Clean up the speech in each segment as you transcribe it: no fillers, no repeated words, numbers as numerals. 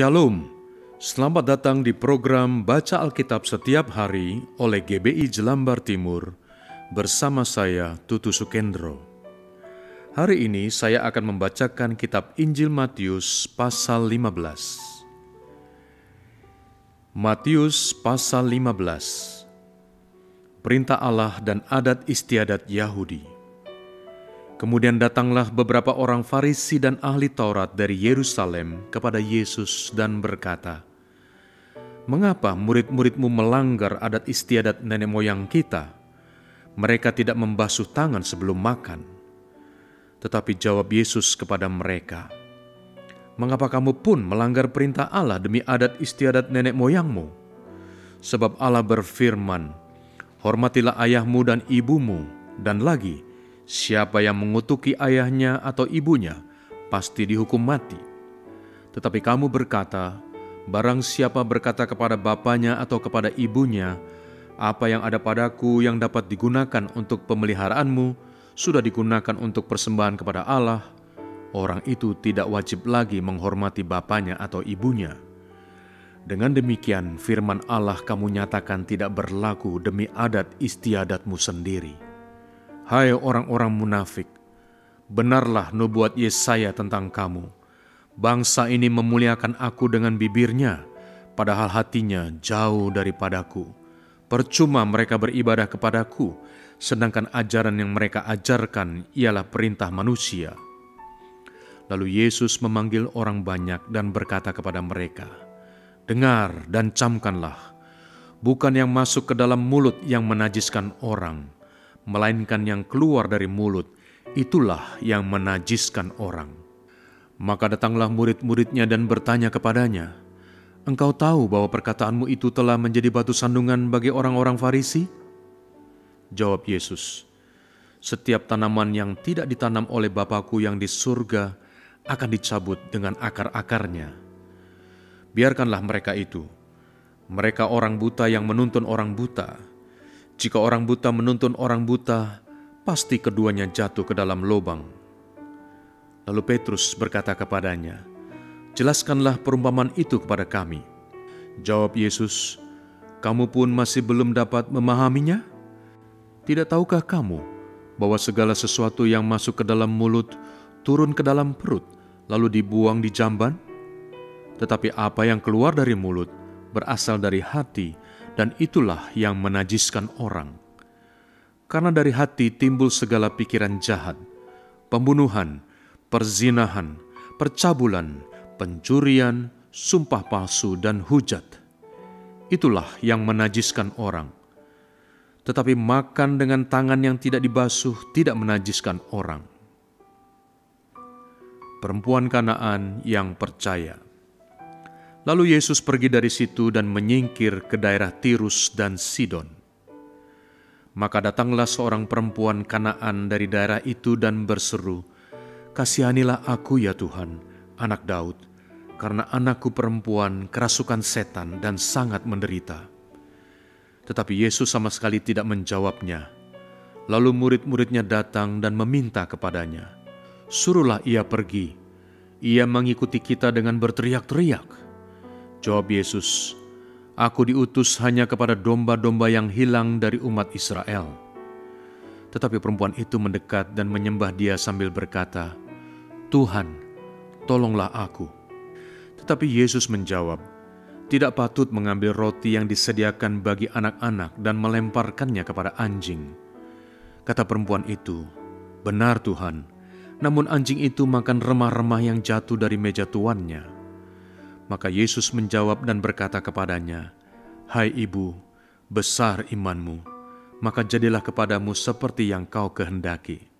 Shalom, selamat datang di program Baca Alkitab Setiap Hari oleh GBI Jelambar Timur bersama saya Tutu Sukendro. Hari ini saya akan membacakan kitab Injil Matius pasal 15. Matius pasal 15. Perintah Allah dan adat istiadat Yahudi. Kemudian datanglah beberapa orang Farisi dan ahli Taurat dari Yerusalem kepada Yesus dan berkata, "Mengapa murid-muridmu melanggar adat istiadat nenek moyang kita? Mereka tidak membasuh tangan sebelum makan." Tetapi jawab Yesus kepada mereka, "Mengapa kamu pun melanggar perintah Allah demi adat istiadat nenek moyangmu? Sebab Allah berfirman, 'Hormatilah ayahmu dan ibumu,' dan lagi, 'Siapa yang mengutuki ayahnya atau ibunya, pasti dihukum mati.' Tetapi kamu berkata, barang siapa berkata kepada bapanya atau kepada ibunya, 'Apa yang ada padaku yang dapat digunakan untuk pemeliharaanmu, sudah digunakan untuk persembahan kepada Allah,' orang itu tidak wajib lagi menghormati bapanya atau ibunya. Dengan demikian firman Allah kamu nyatakan tidak berlaku demi adat istiadatmu sendiri. Hai orang-orang munafik, benarlah nubuat Yesaya tentang kamu. Bangsa ini memuliakan aku dengan bibirnya, padahal hatinya jauh daripadaku. Percuma mereka beribadah kepadaku, sedangkan ajaran yang mereka ajarkan ialah perintah manusia." Lalu Yesus memanggil orang banyak dan berkata kepada mereka, "Dengar dan camkanlah, bukan yang masuk ke dalam mulut yang menajiskan orang, melainkan yang keluar dari mulut, itulah yang menajiskan orang." Maka datanglah murid-muridnya dan bertanya kepadanya, "Engkau tahu bahwa perkataanmu itu telah menjadi batu sandungan bagi orang-orang Farisi?" Jawab Yesus, "Setiap tanaman yang tidak ditanam oleh Bapa-Ku yang di surga akan dicabut dengan akar-akarnya. Biarkanlah mereka itu. Mereka orang buta yang menuntun orang buta. Jika orang buta menuntun orang buta, pasti keduanya jatuh ke dalam lubang." Lalu Petrus berkata kepadanya, "Jelaskanlah perumpamaan itu kepada kami." Jawab Yesus, "Kamu pun masih belum dapat memahaminya? Tidak tahukah kamu bahwa segala sesuatu yang masuk ke dalam mulut turun ke dalam perut, lalu dibuang di jamban? Tetapi apa yang keluar dari mulut berasal dari hati, dan itulah yang menajiskan orang. Karena dari hati timbul segala pikiran jahat, pembunuhan, perzinahan, percabulan, pencurian, sumpah palsu, dan hujat. Itulah yang menajiskan orang. Tetapi makan dengan tangan yang tidak dibasuh tidak menajiskan orang." Perempuan Kanaan yang percaya. Lalu Yesus pergi dari situ dan menyingkir ke daerah Tirus dan Sidon. Maka datanglah seorang perempuan Kanaan dari daerah itu dan berseru, "Kasihanilah aku ya Tuhan, anak Daud, karena anakku perempuan kerasukan setan dan sangat menderita." Tetapi Yesus sama sekali tidak menjawabnya. Lalu murid-muridnya datang dan meminta kepadanya, "Suruhlah ia pergi. Ia mengikuti kita dengan berteriak-teriak." Jawab Yesus, "Aku diutus hanya kepada domba-domba yang hilang dari umat Israel." Tetapi perempuan itu mendekat dan menyembah Dia sambil berkata, "Tuhan, tolonglah aku." Tetapi Yesus menjawab, "Tidak patut mengambil roti yang disediakan bagi anak-anak dan melemparkannya kepada anjing." Kata perempuan itu, "Benar Tuhan, namun anjing itu makan remah-remah yang jatuh dari meja tuannya." Maka Yesus menjawab dan berkata kepadanya, "Hai ibu, besar imanmu, maka jadilah kepadamu seperti yang kau kehendaki."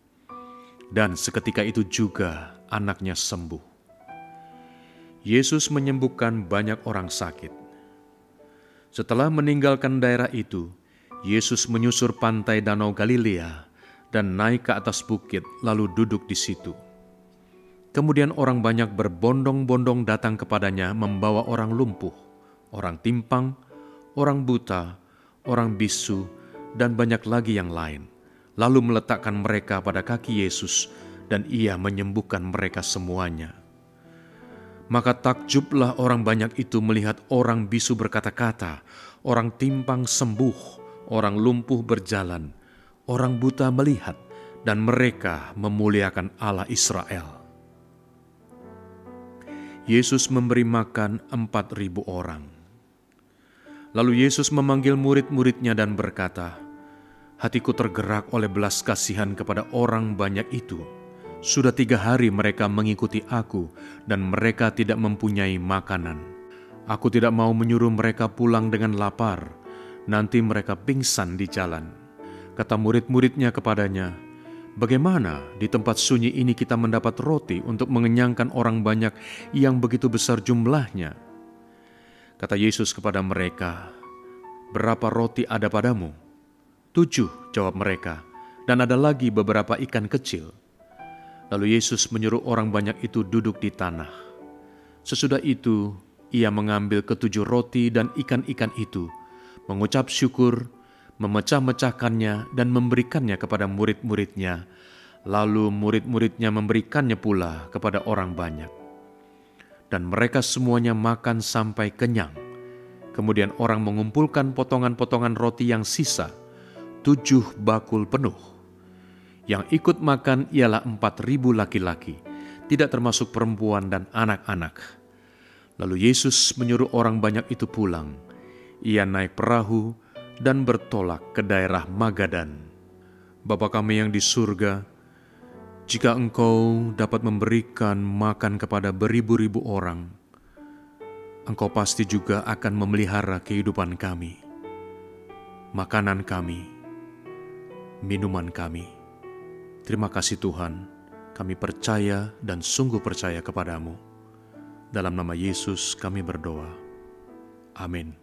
Dan seketika itu juga anaknya sembuh. Yesus menyembuhkan banyak orang sakit. Setelah meninggalkan daerah itu, Yesus menyusur pantai Danau Galilea dan naik ke atas bukit lalu duduk di situ. Kemudian orang banyak berbondong-bondong datang kepadanya membawa orang lumpuh, orang timpang, orang buta, orang bisu, dan banyak lagi yang lain. Lalu meletakkan mereka pada kaki Yesus, dan Ia menyembuhkan mereka semuanya. Maka takjublah orang banyak itu melihat orang bisu berkata-kata, orang timpang sembuh, orang lumpuh berjalan, orang buta melihat, dan mereka memuliakan Allah Israel. Yesus memberi makan 4.000 orang. Lalu Yesus memanggil murid-muridnya dan berkata, "Hatiku tergerak oleh belas kasihan kepada orang banyak itu. Sudah 3 hari mereka mengikuti aku dan mereka tidak mempunyai makanan. Aku tidak mau menyuruh mereka pulang dengan lapar, nanti mereka pingsan di jalan." Kata murid-muridnya kepadanya, "Bagaimana di tempat sunyi ini kita mendapat roti untuk mengenyangkan orang banyak yang begitu besar jumlahnya?" Kata Yesus kepada mereka, "Berapa roti ada padamu?" 7, jawab mereka, "dan ada lagi beberapa ikan kecil." Lalu Yesus menyuruh orang banyak itu duduk di tanah. Sesudah itu, ia mengambil 7 roti dan ikan-ikan itu, mengucap syukur, memecah-mecahkannya dan memberikannya kepada murid-muridnya. Lalu murid-muridnya memberikannya pula kepada orang banyak. Dan mereka semuanya makan sampai kenyang. Kemudian orang mengumpulkan potongan-potongan roti yang sisa, 7 bakul penuh. Yang ikut makan ialah 4.000 laki-laki, tidak termasuk perempuan dan anak-anak. Lalu Yesus menyuruh orang banyak itu pulang. Ia naik perahu dan bertolak ke daerah Magadan. Bapa kami yang di surga, jika Engkau dapat memberikan makan kepada beribu-ribu orang, Engkau pasti juga akan memelihara kehidupan kami, makanan kami, minuman kami. Terima kasih Tuhan, kami percaya dan sungguh percaya kepadamu. Dalam nama Yesus kami berdoa. Amin.